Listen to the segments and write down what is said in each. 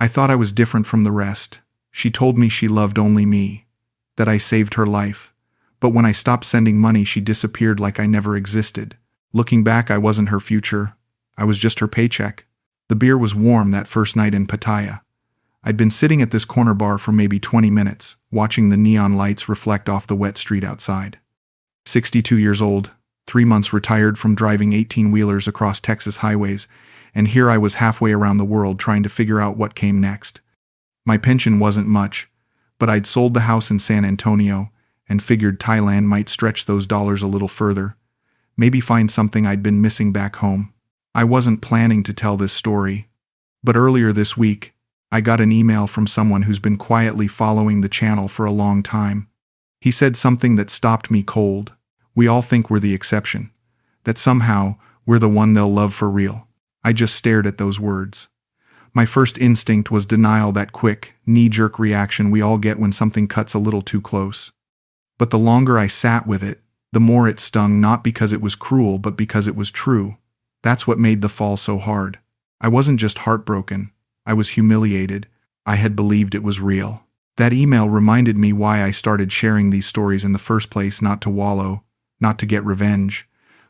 I thought I was different from the rest. She told me she loved only me, that I saved her life. But when I stopped sending money, she disappeared like I never existed. Looking back, I wasn't her future. I was just her paycheck. The beer was warm that first night in Pattaya. I'd been sitting at this corner bar for maybe 20 minutes, watching the neon lights reflect off the wet street outside. 62 years old, 3 months retired from driving 18-wheelers across Texas highways, and here I was halfway around the world trying to figure out what came next. My pension wasn't much, but I'd sold the house in San Antonio and figured Thailand might stretch those dollars a little further, maybe find something I'd been missing back home. I wasn't planning to tell this story, but earlier this week, I got an email from someone who's been quietly following the channel for a long time. He said something that stopped me cold. We all think we're the exception, that somehow we're the one they'll love for real. I just stared at those words. My first instinct was denial, that quick, knee-jerk reaction we all get when something cuts a little too close. But the longer I sat with it, the more it stung, not because it was cruel, but because it was true. That's what made the fall so hard. I wasn't just heartbroken. I was humiliated. I had believed it was real. That email reminded me why I started sharing these stories in the first place, not to wallow, not to get revenge,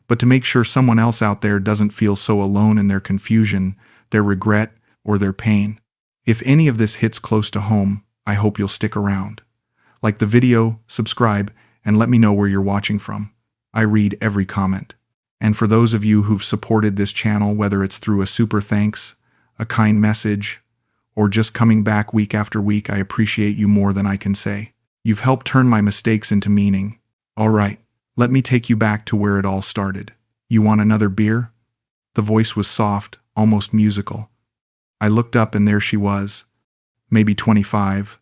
but to make sure someone else out there doesn't feel so alone in their confusion, their regret, or their pain. If any of this hits close to home, I hope you'll stick around. Like the video, subscribe, and let me know where you're watching from. I read every comment. And for those of you who've supported this channel, whether it's through a super thanks, a kind message, or just coming back week after week, I appreciate you more than I can say. You've helped turn my mistakes into meaning. All right, let me take you back to where it all started. You want another beer? The voice was soft, almost musical. I looked up and there she was, maybe 25,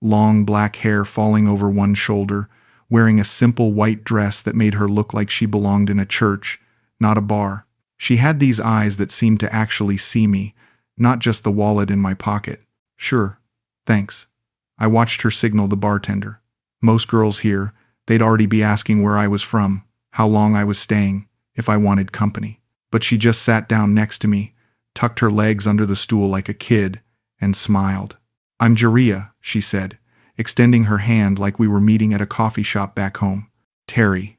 long black hair falling over one shoulder, wearing a simple white dress that made her look like she belonged in a church, not a bar. She had these eyes that seemed to actually see me, not just the wallet in my pocket. Sure, thanks. I watched her signal the bartender. Most girls here, they'd already be asking where I was from, how long I was staying, if I wanted company. But she just sat down next to me, tucked her legs under the stool like a kid, and smiled. I'm Jaria, she said, extending her hand like we were meeting at a coffee shop back home. Terry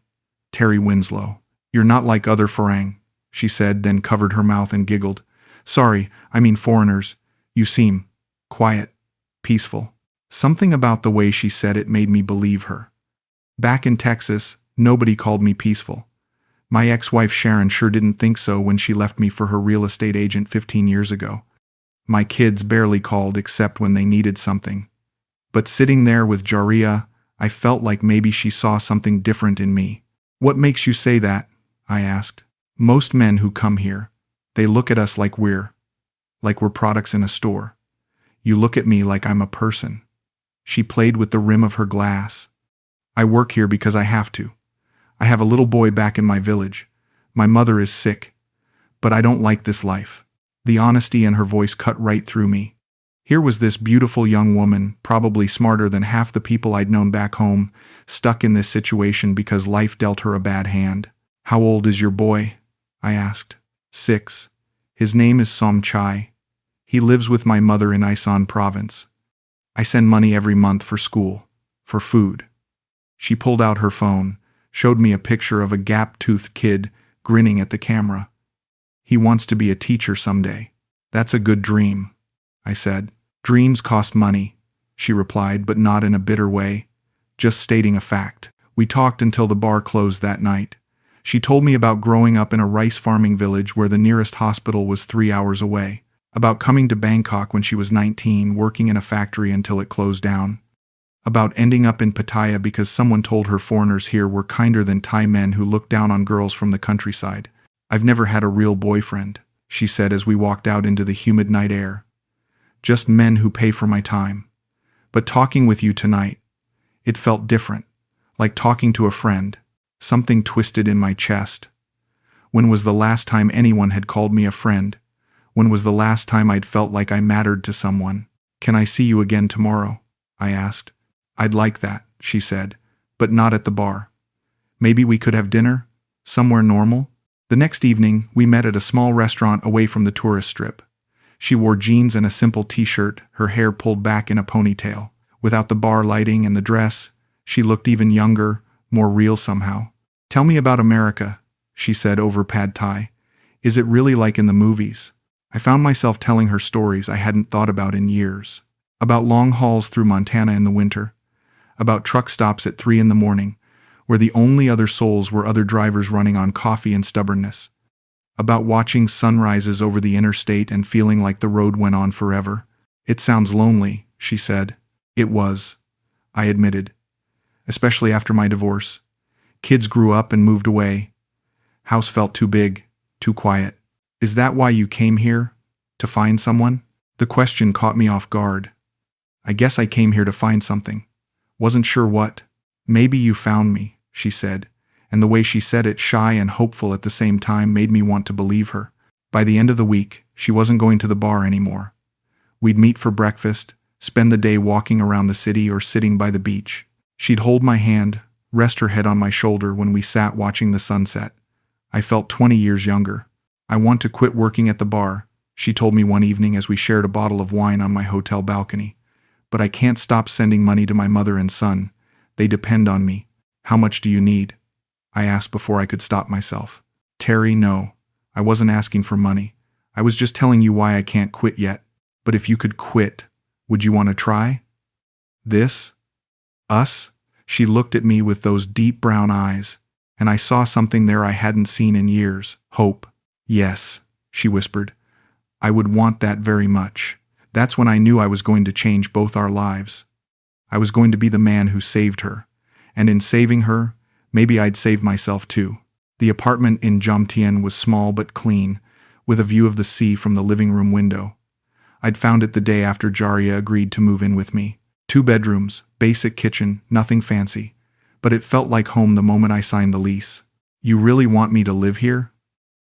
Winslow. You're not like other farang, she said, then covered her mouth and giggled. Sorry, I mean foreigners. You seem quiet, peaceful. Something about the way she said it made me believe her. Back in Texas, nobody called me peaceful. My ex-wife Sharon sure didn't think so when she left me for her real estate agent 15 years ago. My kids barely called except when they needed something. But sitting there with Jaria, I felt like maybe she saw something different in me. What makes you say that? I asked. Most men who come here, they look at us like we're products in a store. You look at me like I'm a person. She played with the rim of her glass. I work here because I have to. I have a little boy back in my village. My mother is sick. But I don't like this life. The honesty in her voice cut right through me. Here was this beautiful young woman, probably smarter than half the people I'd known back home, stuck in this situation because life dealt her a bad hand. How old is your boy? I asked. 6. His name is Som Chai. He lives with my mother in Isan province. I send money every month for school, for food. She pulled out her phone, showed me a picture of a gap-toothed kid grinning at the camera. He wants to be a teacher someday. That's a good dream, I said. Dreams cost money, she replied, but not in a bitter way, just stating a fact. We talked until the bar closed that night. She told me about growing up in a rice farming village where the nearest hospital was 3 hours away, about coming to Bangkok when she was 19, working in a factory until it closed down, about ending up in Pattaya because someone told her foreigners here were kinder than Thai men who looked down on girls from the countryside. I've never had a real boyfriend, she said as we walked out into the humid night air. Just men who pay for my time. But talking with you tonight, it felt different, like talking to a friend. Something twisted in my chest. When was the last time anyone had called me a friend? When was the last time I'd felt like I mattered to someone? Can I see you again tomorrow? I asked. I'd like that, she said, but not at the bar. Maybe we could have dinner? Somewhere normal? The next evening, we met at a small restaurant away from the tourist strip. She wore jeans and a simple t-shirt, her hair pulled back in a ponytail. Without the bar lighting and the dress, she looked even younger, more real somehow. "Tell me about America," she said over pad thai. "Is it really like in the movies?" I found myself telling her stories I hadn't thought about in years. About long hauls through Montana in the winter. About truck stops at 3 in the morning, where the only other souls were other drivers running on coffee and stubbornness. About watching sunrises over the interstate and feeling like the road went on forever. "It sounds lonely," she said. It was, I admitted. Especially after my divorce. Kids grew up and moved away. House felt too big, too quiet. "Is that why you came here? To find someone?" The question caught me off guard. I guess I came here to find something. Wasn't sure what. "Maybe you found me," she said, and the way she said it, shy and hopeful at the same time, made me want to believe her. By the end of the week, she wasn't going to the bar anymore. We'd meet for breakfast, spend the day walking around the city or sitting by the beach. She'd hold my hand, rest her head on my shoulder when we sat watching the sunset. I felt 20 years younger. "I want to quit working at the bar," she told me one evening as we shared a bottle of wine on my hotel balcony. "But I can't stop sending money to my mother and son. They depend on me." "How much do you need?" I asked before I could stop myself. "Terry, no. I wasn't asking for money. I was just telling you why I can't quit yet. But if you could quit, would you want to try? This? Us?" She looked at me with those deep brown eyes, and I saw something there I hadn't seen in years. Hope. "Yes," she whispered. "I would want that very much." That's when I knew I was going to change both our lives. I was going to be the man who saved her. And in saving her, maybe I'd save myself too. The apartment in Jomtien was small but clean, with a view of the sea from the living room window. I'd found it the day after Jaria agreed to move in with me. 2 bedrooms, basic kitchen, nothing fancy. But it felt like home the moment I signed the lease. "You really want me to live here?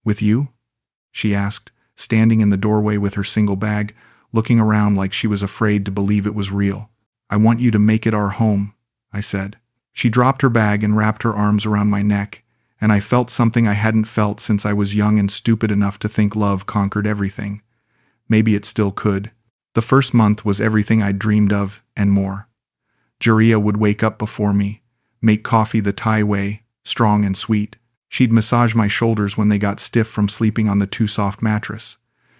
With you?" she asked, standing in the doorway with her single bag, looking around like she was afraid to believe it was real. "I want you to make it our home," I said. She dropped her bag and wrapped her arms around my neck, and I felt something I hadn't felt since I was young and stupid enough to think love conquered everything. Maybe it still could. The first month was everything I'd dreamed of, and more. Jaria would wake up before me, make coffee the Thai way, strong and sweet. She'd massage my shoulders when they got stiff from sleeping on the too soft mattress.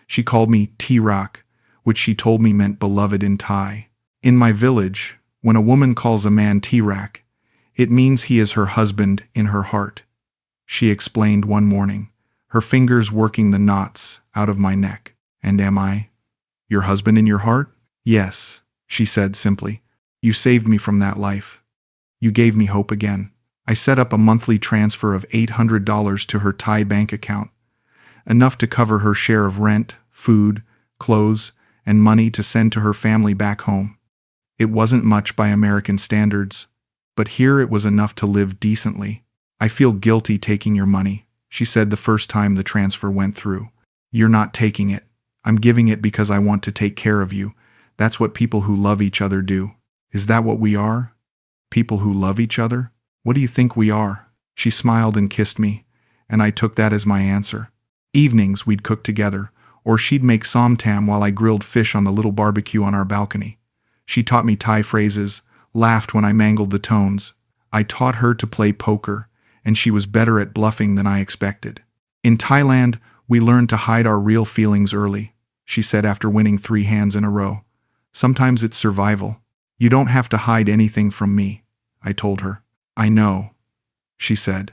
She called me tee-rak, which she told me meant beloved in Thai. In my village, when a woman calls a man tee-rak, it means he is her husband in her heart. She explained one morning, her fingers working the knots out of my neck. "And am I your husband in your heart?" "Yes," she said simply. "You saved me from that life. You gave me hope again." I set up a monthly transfer of $800 to her Thai bank account, enough to cover her share of rent, food, clothes, and money to send to her family back home. It wasn't much by American standards, but here it was enough to live decently. "I feel guilty taking your money," she said the first time the transfer went through. "You're not taking it. I'm giving it because I want to take care of you. That's what people who love each other do." "Is that what we are? People who love each other? What do you think we are?" She smiled and kissed me, and I took that as my answer. Evenings we'd cook together, or she'd make somtam while I grilled fish on the little barbecue on our balcony. She taught me Thai phrases, laughed when I mangled the tones. I taught her to play poker, and she was better at bluffing than I expected. "In Thailand, we learned to hide our real feelings early," she said after winning 3 hands in a row. "Sometimes it's survival. You don't have to hide anything from me," I told her. "I know," she said.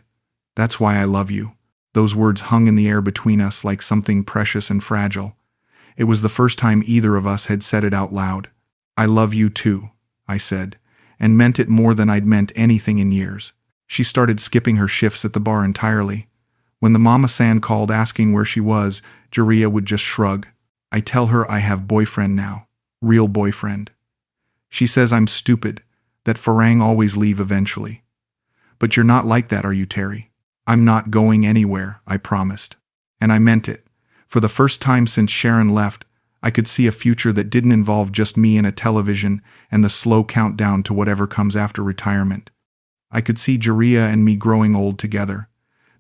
"That's why I love you." Those words hung in the air between us like something precious and fragile. It was the first time either of us had said it out loud. "I love you too," I said, and meant it more than I'd meant anything in years. She started skipping her shifts at the bar entirely. When the mama-san called asking where she was, Jaria would just shrug. I tell her I have boyfriend now. Real boyfriend. She says I'm stupid, that farang always leave eventually. "But you're not like that, are you, Terry?" "I'm not going anywhere," I promised. And I meant it. For the first time since Sharon left, I could see a future that didn't involve just me and a television and the slow countdown to whatever comes after retirement. I could see Jaria and me growing old together.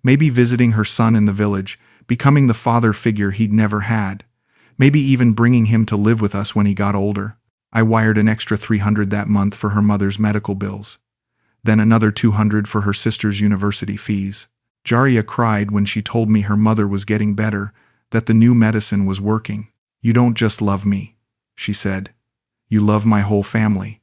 Maybe visiting her son in the village, becoming the father figure he'd never had. Maybe even bringing him to live with us when he got older. I wired an extra $300 that month for her mother's medical bills. Then another $200 for her sister's university fees. Jaria cried when she told me her mother was getting better, that the new medicine was working. "You don't just love me," she said. "You love my whole family.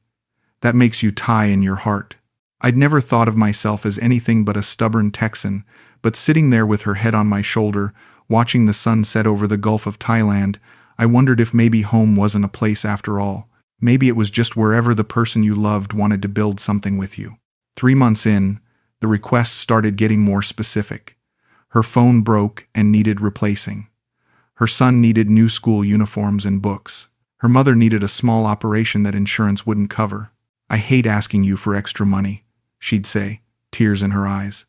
That makes you Thai in your heart." I'd never thought of myself as anything but a stubborn Texan, but sitting there with her head on my shoulder, watching the sun set over the Gulf of Thailand, I wondered if maybe home wasn't a place after all. Maybe it was just wherever the person you loved wanted to build something with you. 3 months in, the requests started getting more specific. Her phone broke and needed replacing. Her son needed new school uniforms and books. Her mother needed a small operation that insurance wouldn't cover. "I hate asking you for extra money," she'd say, tears in her eyes.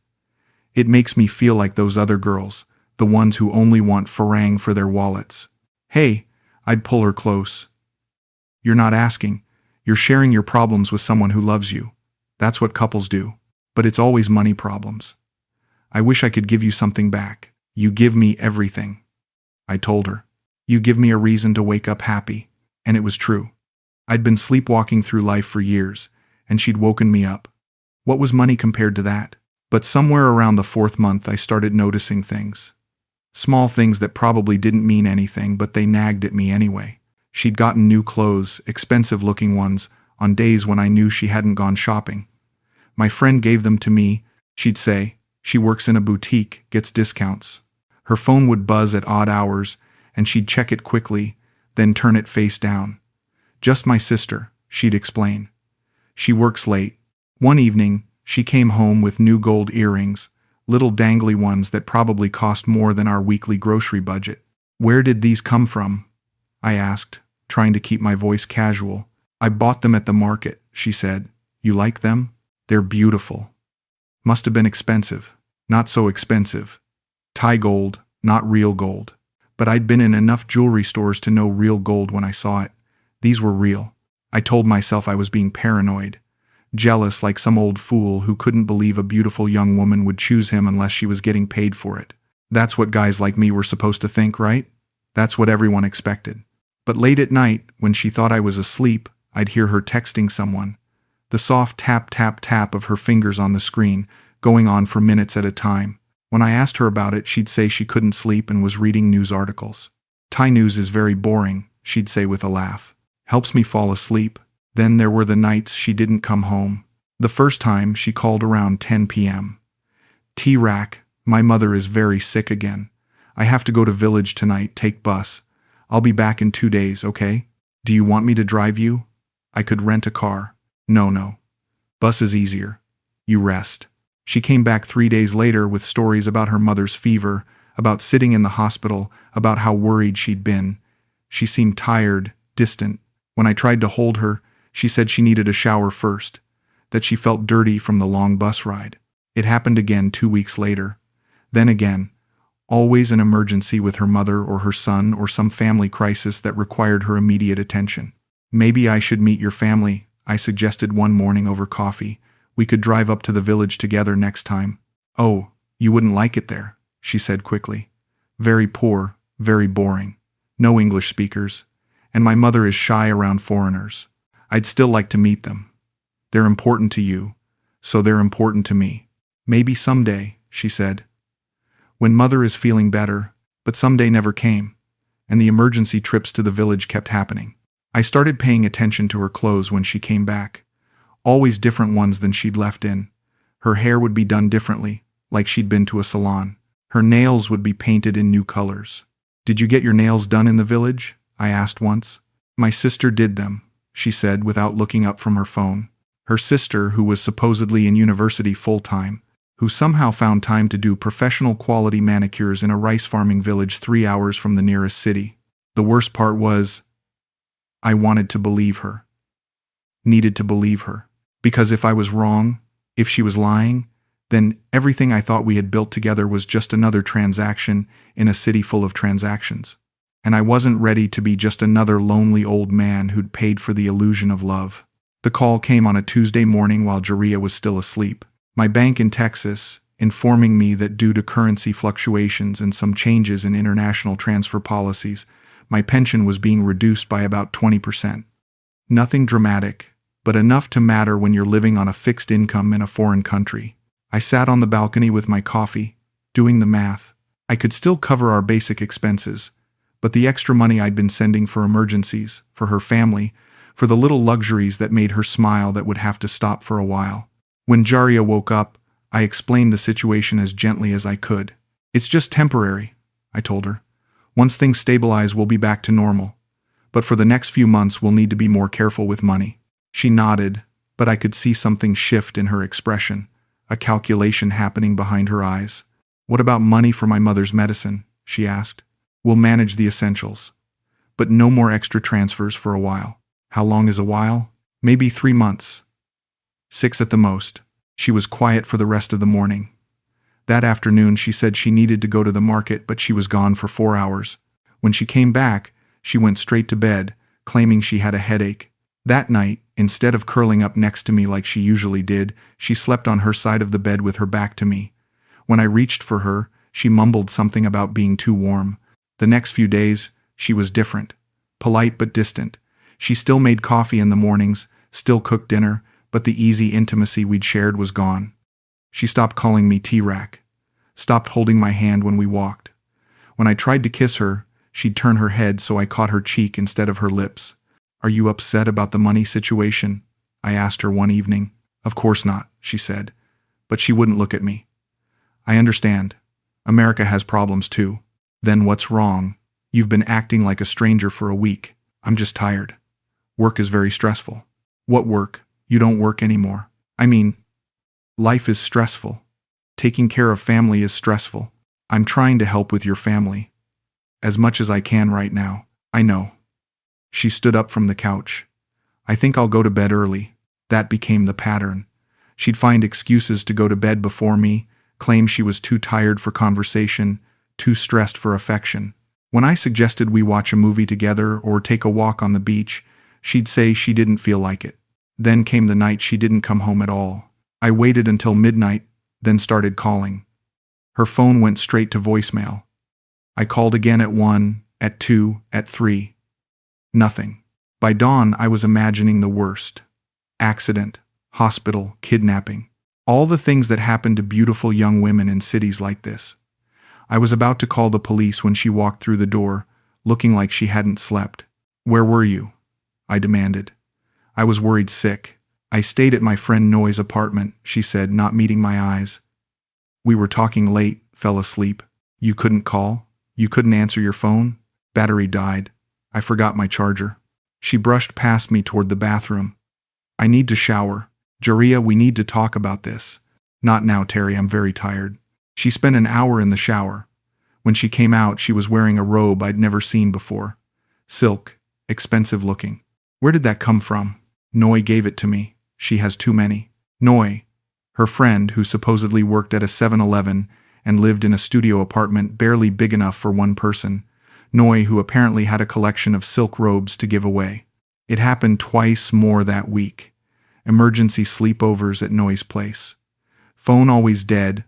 "It makes me feel like those other girls, the ones who only want farang for their wallets." "Hey," I'd pull her close. "You're not asking. You're sharing your problems with someone who loves you. That's what couples do. But it's always money problems. I wish I could give you something back." "You give me everything," I told her. "You give me a reason to wake up happy." And it was true. I'd been sleepwalking through life for years, and she'd woken me up. What was money compared to that? But somewhere around the 4th month I started noticing things. Small things that probably didn't mean anything, but they nagged at me anyway. She'd gotten new clothes, expensive-looking ones, on days when I knew she hadn't gone shopping. "My friend gave them to me," she'd say. "She works in a boutique, gets discounts." Her phone would buzz at odd hours, and she'd check it quickly, then turn it face down. "Just my sister," she'd explain. "She works late." One evening, she came home with new gold earrings, little dangly ones that probably cost more than our weekly grocery budget. "Where did these come from?" I asked, trying to keep my voice casual. "I bought them at the market," she said. "You like them? They're beautiful." "Must have been expensive." "Not so expensive. Thai gold, not real gold." But I'd been in enough jewelry stores to know real gold when I saw it. These were real. I told myself I was being paranoid, jealous like some old fool who couldn't believe a beautiful young woman would choose him unless she was getting paid for it. That's what guys like me were supposed to think, right? That's what everyone expected. But late at night, when she thought I was asleep, I'd hear her texting someone. The soft tap tap tap of her fingers on the screen, going on for minutes at a time. When I asked her about it, she'd say she couldn't sleep and was reading news articles. "Thai news is very boring," she'd say with a laugh. "Helps me fall asleep." Then there were the nights she didn't come home. The first time, she called around 10 p.m. "Tee-rak, my mother is very sick again. I have to go to village tonight, take bus. I'll be back in 2 days, okay? Do you want me to drive you? I could rent a car." No. Bus is easier. You rest." She came back 3 days later with stories about her mother's fever, about sitting in the hospital, about how worried she'd been. She seemed tired, distant. When I tried to hold her, she said she needed a shower first, that she felt dirty from the long bus ride. It happened again 2 weeks later. Then again. Always an emergency with her mother or her son or some family crisis that required her immediate attention. "Maybe I should meet your family," I suggested one morning over coffee. "We could drive up to the village together next time." "Oh, you wouldn't like it there," she said quickly. "Very poor, very boring. No English speakers. And my mother is shy around foreigners. I'd still like to meet them. They're important to you, so they're important to me." "Maybe someday," she said. "When mother is feeling better," but someday never came, and the emergency trips to the village kept happening. I started paying attention to her clothes when she came back. Always different ones than she'd left in. Her hair would be done differently, like she'd been to a salon. Her nails would be painted in new colors. "Did you get your nails done in the village?" I asked once. "My sister did them," she said without looking up from her phone. Her sister, who was supposedly in university full-time, who somehow found time to do professional quality manicures in a rice farming village 3 hours from the nearest city. The worst part was, I wanted to believe her. Needed to believe her. Because if I was wrong, if she was lying, then everything I thought we had built together was just another transaction in a city full of transactions. And I wasn't ready to be just another lonely old man who'd paid for the illusion of love. The call came on a Tuesday morning while Jaria was still asleep. My bank in Texas, informing me that due to currency fluctuations and some changes in international transfer policies, My pension was being reduced by about 20%. Nothing dramatic, but enough to matter when you're living on a fixed income in a foreign country. I sat on the balcony with my coffee, doing the math. I could still cover our basic expenses, but the extra money I'd been sending for emergencies, for her family, for the little luxuries that made her smile that would have to stop for a while. When Jaria woke up, I explained the situation as gently as I could. It's just temporary, I told her. Once things stabilize, we'll be back to normal. But for the next few months, we'll need to be more careful with money. She nodded, but I could see something shift in her expression, a calculation happening behind her eyes. What about money for my mother's medicine? She asked. We'll manage the essentials. But no more extra transfers for a while. How long is a while? Maybe 3 months. 6 at the most. She was quiet for the rest of the morning. That afternoon she said she needed to go to the market, but she was gone for 4 hours. When she came back, she went straight to bed, claiming she had a headache. That night, instead of curling up next to me like she usually did, she slept on her side of the bed with her back to me. When I reached for her, she mumbled something about being too warm. The next few days, she was different. Polite but distant. She still made coffee in the mornings, still cooked dinner, but the easy intimacy we'd shared was gone. She stopped calling me tee-rak, stopped holding my hand when we walked. When I tried to kiss her, she'd turn her head so I caught her cheek instead of her lips. Are you upset about the money situation? I asked her one evening. Of course not, she said. But she wouldn't look at me. I understand. America has problems too. Then what's wrong? You've been acting like a stranger for a week. I'm just tired. Work is very stressful. What work? You don't work anymore. I mean, life is stressful. Taking care of family is stressful. I'm trying to help with your family. As much as I can right now. I know. She stood up from the couch. I think I'll go to bed early. That became the pattern. She'd find excuses to go to bed before me, claim she was too tired for conversation, too stressed for affection. When I suggested we watch a movie together or take a walk on the beach, she'd say she didn't feel like it. Then came the night she didn't come home at all. I waited until midnight, then started calling. Her phone went straight to voicemail. I called again at 1, at 2, at 3. Nothing. By dawn, I was imagining the worst. Accident, hospital, kidnapping. All the things that happen to beautiful young women in cities like this. I was about to call the police when she walked through the door, looking like she hadn't slept. Where were you? I demanded. I was worried sick. I stayed at my friend Noy's apartment, she said, not meeting my eyes. We were talking late, fell asleep. You couldn't call? You couldn't answer your phone? Battery died. I forgot my charger. She brushed past me toward the bathroom. I need to shower. Jaria, we need to talk about this. Not now, Terry, I'm very tired. She spent an hour in the shower. When she came out, she was wearing a robe I'd never seen before. Silk, expensive looking. Where did that come from? Noy gave it to me. She has too many. Noy, her friend who supposedly worked at a 7-Eleven and lived in a studio apartment barely big enough for one person. Noy, who apparently had a collection of silk robes to give away. It happened twice more that week. Emergency sleepovers at Noy's place. Phone always dead,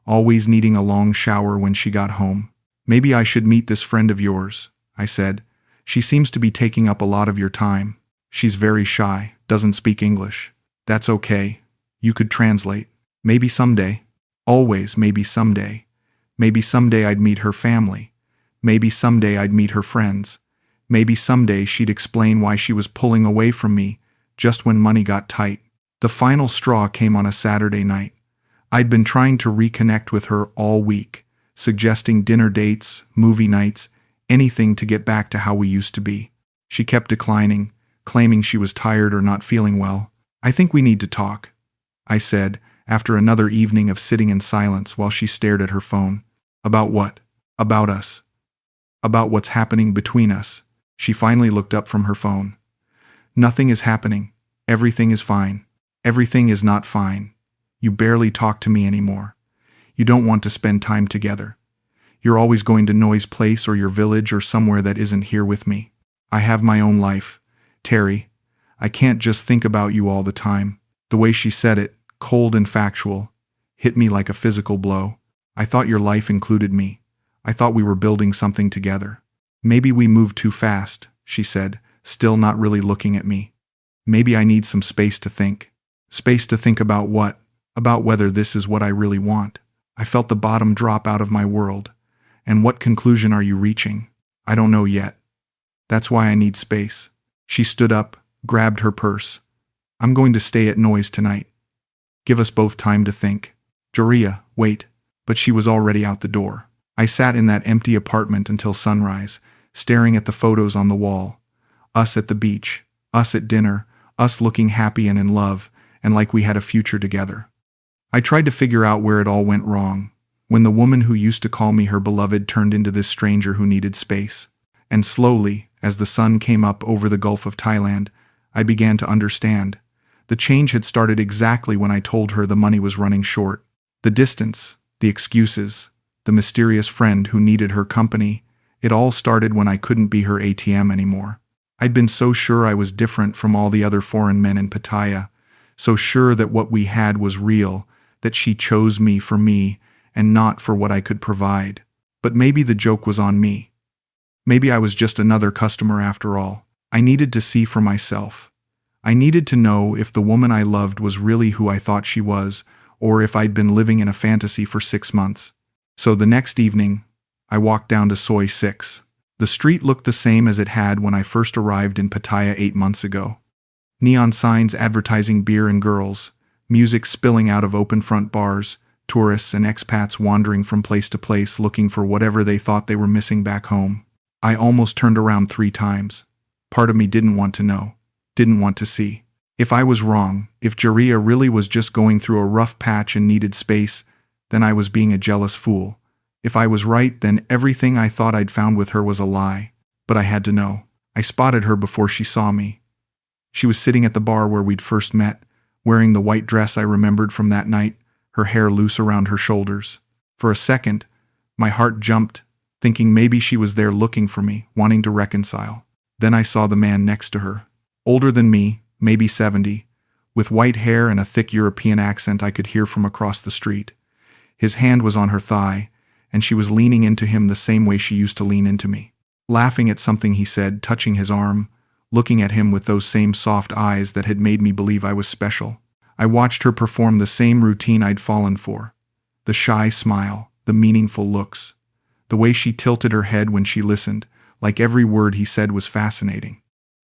always needing a long shower when she got home. Maybe I should meet this friend of yours, I said. She seems to be taking up a lot of your time. She's very shy, doesn't speak English. That's okay. You could translate. Maybe someday. Always maybe someday. Maybe someday I'd meet her family. Maybe someday I'd meet her friends. Maybe someday she'd explain why she was pulling away from me just when money got tight. The final straw came on a Saturday night. I'd been trying to reconnect with her all week, suggesting dinner dates, movie nights, anything to get back to how we used to be. She kept declining, claiming she was tired or not feeling well. I think we need to talk, I said, after another evening of sitting in silence while she stared at her phone. About what? About us. About what's happening between us. She finally looked up from her phone. Nothing is happening. Everything is fine. Everything is not fine. You barely talk to me anymore. You don't want to spend time together. You're always going to Noy's place or your village or somewhere that isn't here with me. I have my own life. Terry, I can't just think about you all the time. The way she said it, cold and factual, hit me like a physical blow. I thought your life included me. I thought we were building something together. Maybe we moved too fast, she said, still not really looking at me. Maybe I need some space to think. Space to think about what? About whether this is what I really want. I felt the bottom drop out of my world. And what conclusion are you reaching? I don't know yet. That's why I need space. She stood up, grabbed her purse. I'm going to stay at Noise tonight. Give us both time to think. Joria, wait. But she was already out the door. I sat in that empty apartment until sunrise, staring at the photos on the wall. Us at the beach, us at dinner, us looking happy and in love, and like we had a future together. I tried to figure out where it all went wrong, when the woman who used to call me her beloved turned into this stranger who needed space. And slowly, as the sun came up over the Gulf of Thailand, I began to understand. The change had started exactly when I told her the money was running short. The distance, the excuses, the mysterious friend who needed her company, it all started when I couldn't be her ATM anymore. I'd been so sure I was different from all the other foreign men in Pattaya, so sure that what we had was real, that she chose me for me and not for what I could provide. But maybe the joke was on me. Maybe I was just another customer after all. I needed to see for myself. I needed to know if the woman I loved was really who I thought she was, or if I'd been living in a fantasy for 6 months. So the next evening, I walked down to Soi 6. The street looked the same as it had when I first arrived in Pattaya 8 months ago. Neon signs advertising beer and girls, music spilling out of open front bars, tourists and expats wandering from place to place looking for whatever they thought they were missing back home. I almost turned around 3 times. Part of me didn't want to know, didn't want to see. If I was wrong, if Joria really was just going through a rough patch and needed space, then I was being a jealous fool. If I was right, then everything I thought I'd found with her was a lie. But I had to know. I spotted her before she saw me. She was sitting at the bar where we'd first met, wearing the white dress I remembered from that night, her hair loose around her shoulders. For a second, my heart jumped, thinking maybe she was there looking for me, wanting to reconcile. Then I saw the man next to her. Older than me, maybe 70, with white hair and a thick European accent I could hear from across the street. His hand was on her thigh, and she was leaning into him the same way she used to lean into me. Laughing at something he said, touching his arm, looking at him with those same soft eyes that had made me believe I was special. I watched her perform the same routine I'd fallen for. The shy smile, the meaningful looks, the way she tilted her head when she listened, like every word he said was fascinating.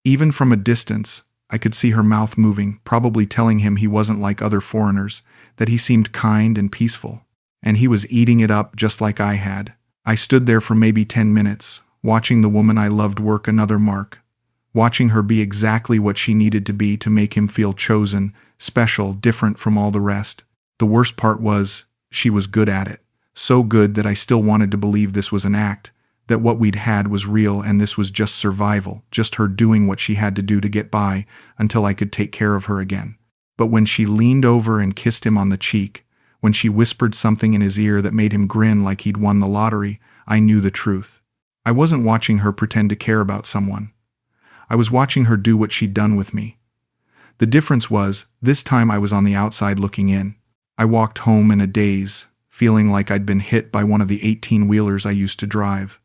Even from a distance, I could see her mouth moving, probably telling him he wasn't like other foreigners, that he seemed kind and peaceful. And he was eating it up just like I had. I stood there for maybe 10 minutes, watching the woman I loved work another mark, watching her be exactly what she needed to be to make him feel chosen, special, different from all the rest. The worst part was, she was good at it. So good that I still wanted to believe this was an act, that what we'd had was real and this was just survival, just her doing what she had to do to get by until I could take care of her again. But when she leaned over and kissed him on the cheek, when she whispered something in his ear that made him grin like he'd won the lottery, I knew the truth. I wasn't watching her pretend to care about someone. I was watching her do what she'd done with me. The difference was, this time I was on the outside looking in. I walked home in a daze, feeling like I'd been hit by one of the 18-wheelers I used to drive.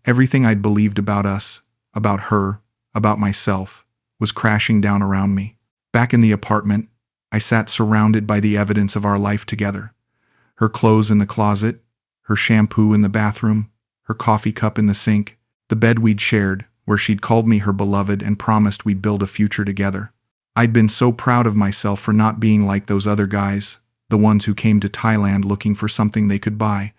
Everything I'd believed about us, about her, about myself, was crashing down around me. Back in the apartment, I sat surrounded by the evidence of our life together. Her clothes in the closet, her shampoo in the bathroom, her coffee cup in the sink, the bed we'd shared, where she'd called me her beloved and promised we'd build a future together. I'd been so proud of myself for not being like those other guys, the ones who came to Thailand looking for something they could buy.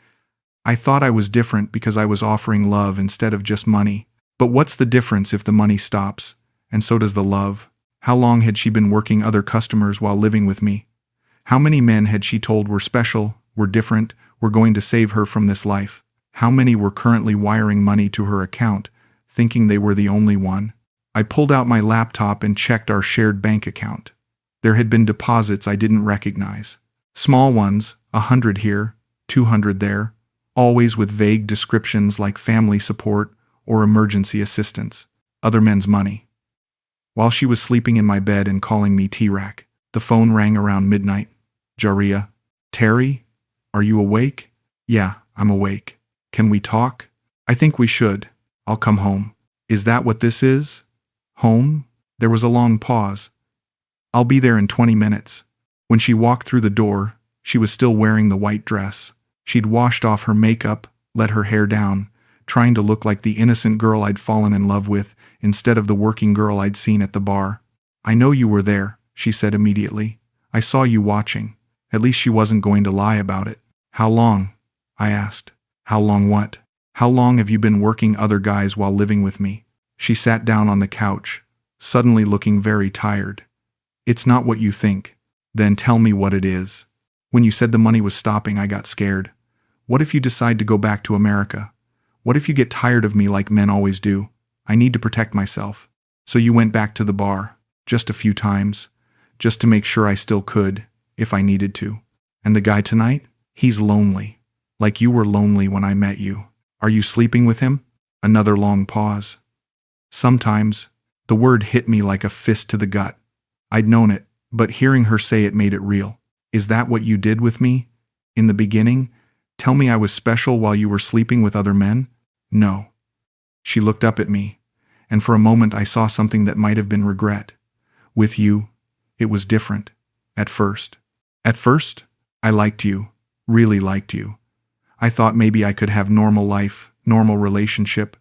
I thought I was different because I was offering love instead of just money. But what's the difference if the money stops? And so does the love. How long had she been working other customers while living with me? How many men had she told were special, were different, were going to save her from this life? How many were currently wiring money to her account, thinking they were the only one? I pulled out my laptop and checked our shared bank account. There had been deposits I didn't recognize. Small ones, 100 here, 200 there, always with vague descriptions like family support or emergency assistance, other men's money. While she was sleeping in my bed and calling me tee-rak, the phone rang around midnight. Joria, Terry, are you awake? Yeah, I'm awake. Can we talk? I think we should. I'll come home. Is that what this is? Home? There was a long pause. I'll be there in 20 minutes. When she walked through the door, she was still wearing the white dress. She'd washed off her makeup, let her hair down, trying to look like the innocent girl I'd fallen in love with instead of the working girl I'd seen at the bar. I know you were there, she said immediately. I saw you watching. At least she wasn't going to lie about it. How long? I asked. How long what? How long have you been working other guys while living with me? She sat down on the couch, suddenly looking very tired. It's not what you think. Then tell me what it is. When you said the money was stopping, I got scared. What if you decide to go back to America? What if you get tired of me like men always do? I need to protect myself. So you went back to the bar, just a few times, just to make sure I still could, if I needed to. And the guy tonight? He's lonely. Like you were lonely when I met you. Are you sleeping with him? Another long pause. Sometimes, the word hit me like a fist to the gut. I'd known it, but hearing her say it made it real. Is that what you did with me? In the beginning? Tell me I was special while you were sleeping with other men? No. She looked up at me, and for a moment I saw something that might have been regret. With you, it was different. At first. At first, I liked you, really liked you. I thought maybe I could have normal life, normal relationship,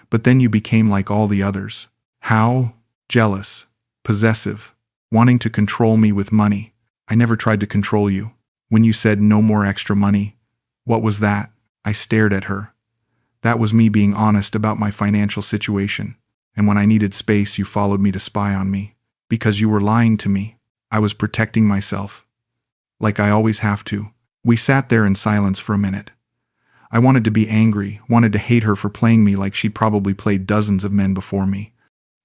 but then you became like all the others. How? Jealous, possessive, wanting to control me with money. I never tried to control you. When you said no more extra money, what was that? I stared at her. That was me being honest about my financial situation, and when I needed space, you followed me to spy on me. Because you were lying to me. I was protecting myself. Like I always have to. We sat there in silence for a minute. I wanted to be angry, wanted to hate her for playing me like she'd probably played dozens of men before me.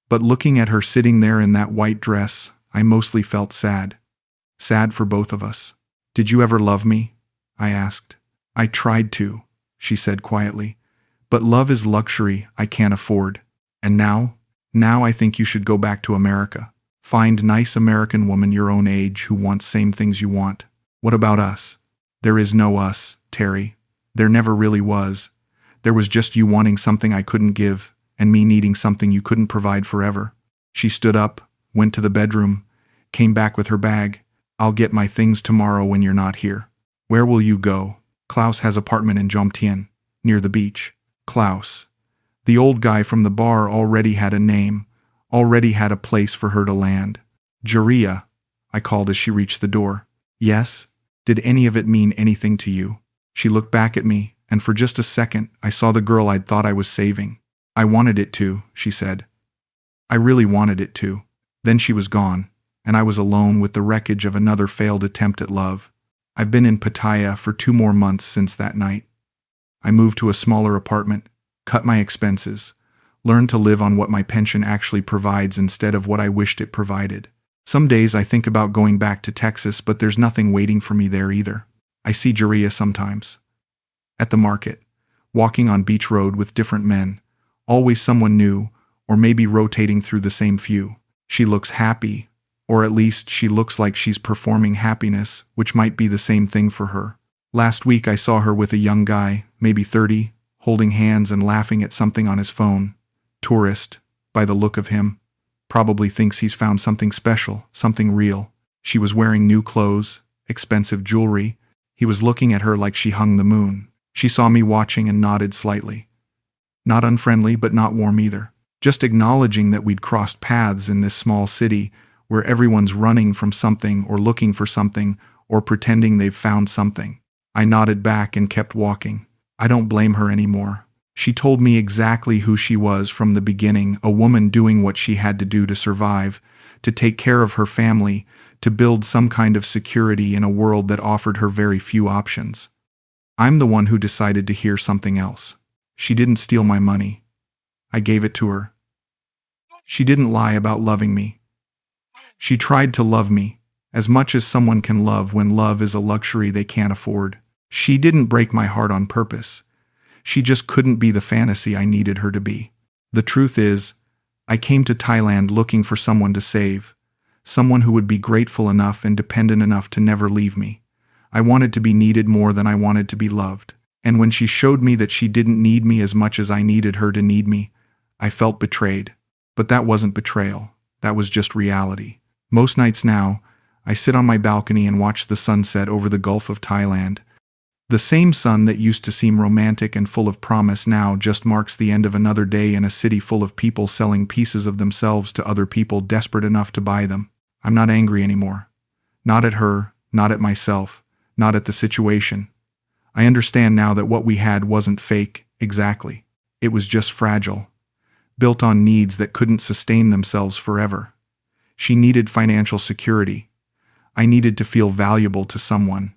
But looking at her sitting there in that white dress, I mostly felt sad. Sad for both of us. Did you ever love me? I asked. I tried to, she said quietly. But love is luxury I can't afford. And now I think you should go back to America. Find nice American woman your own age who wants same things you want. What about us? There is no us, Terry. There never really was. There was just you wanting something I couldn't give, and me needing something you couldn't provide forever. She stood up, went to the bedroom, came back with her bag. I'll get my things tomorrow when you're not here. Where will you go? Klaus has apartment in Jomtien, near the beach. Klaus. The old guy from the bar already had a name, already had a place for her to land. Jaria, I called as she reached the door. Yes? Did any of it mean anything to you? She looked back at me, and for just a second, I saw the girl I'd thought I was saving. I wanted it to, she said. I really wanted it to. Then she was gone, and I was alone with the wreckage of another failed attempt at love. I've been in Pattaya for 2 more months since that night. I moved to a smaller apartment, cut my expenses, learned to live on what my pension actually provides instead of what I wished it provided. Some days I think about going back to Texas, but there's nothing waiting for me there either. I see Jaria sometimes. At the market, walking on Beach Road with different men, always someone new, or maybe rotating through the same few. She looks happy, or at least she looks like she's performing happiness, which might be the same thing for her. Last week I saw her with a young guy, maybe 30, holding hands and laughing at something on his phone. Tourist, by the look of him. Probably thinks he's found something special, something real. She was wearing new clothes, expensive jewelry. He was looking at her like she hung the moon. She saw me watching and nodded slightly. Not unfriendly, but not warm either. Just acknowledging that we'd crossed paths in this small city where everyone's running from something or looking for something or pretending they've found something. I nodded back and kept walking. I don't blame her anymore. She told me exactly who she was from the beginning, a woman doing what she had to do to survive, to take care of her family, to build some kind of security in a world that offered her very few options. I'm the one who decided to hear something else. She didn't steal my money. I gave it to her. She didn't lie about loving me. She tried to love me, as much as someone can love when love is a luxury they can't afford. She didn't break my heart on purpose. She just couldn't be the fantasy I needed her to be. The truth is, I came to Thailand looking for someone to save, someone who would be grateful enough and dependent enough to never leave me. I wanted to be needed more than I wanted to be loved. And when she showed me that she didn't need me as much as I needed her to need me, I felt betrayed. But that wasn't betrayal. That was just reality. Most nights now, I sit on my balcony and watch the sunset over the Gulf of Thailand. The same sun that used to seem romantic and full of promise now just marks the end of another day in a city full of people selling pieces of themselves to other people desperate enough to buy them. I'm not angry anymore. Not at her, not at myself, not at the situation. I understand now that what we had wasn't fake, exactly. It was just fragile, built on needs that couldn't sustain themselves forever. She needed financial security. I needed to feel valuable to someone.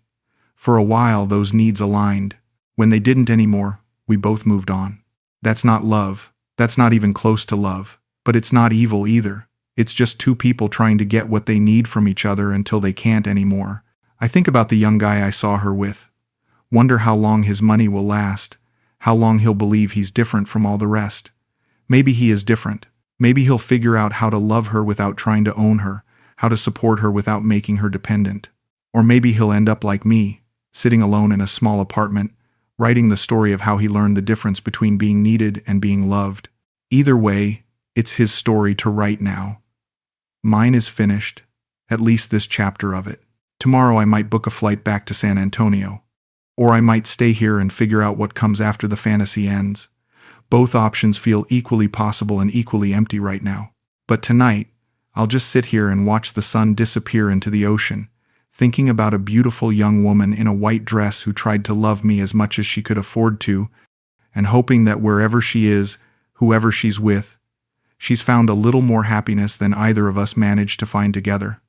For a while, those needs aligned. When they didn't anymore, we both moved on. That's not love. That's not even close to love. But it's not evil either. It's just two people trying to get what they need from each other until they can't anymore. I think about the young guy I saw her with. Wonder how long his money will last. How long he'll believe he's different from all the rest. Maybe he is different. Maybe he'll figure out how to love her without trying to own her, how to support her without making her dependent. Or maybe he'll end up like me, sitting alone in a small apartment, writing the story of how he learned the difference between being needed and being loved. Either way, it's his story to write now. Mine is finished, at least this chapter of it. Tomorrow I might book a flight back to San Antonio. Or I might stay here and figure out what comes after the fantasy ends. Both options feel equally possible and equally empty right now. But tonight, I'll just sit here and watch the sun disappear into the ocean, thinking about a beautiful young woman in a white dress who tried to love me as much as she could afford to, and hoping that wherever she is, whoever she's with, she's found a little more happiness than either of us managed to find together.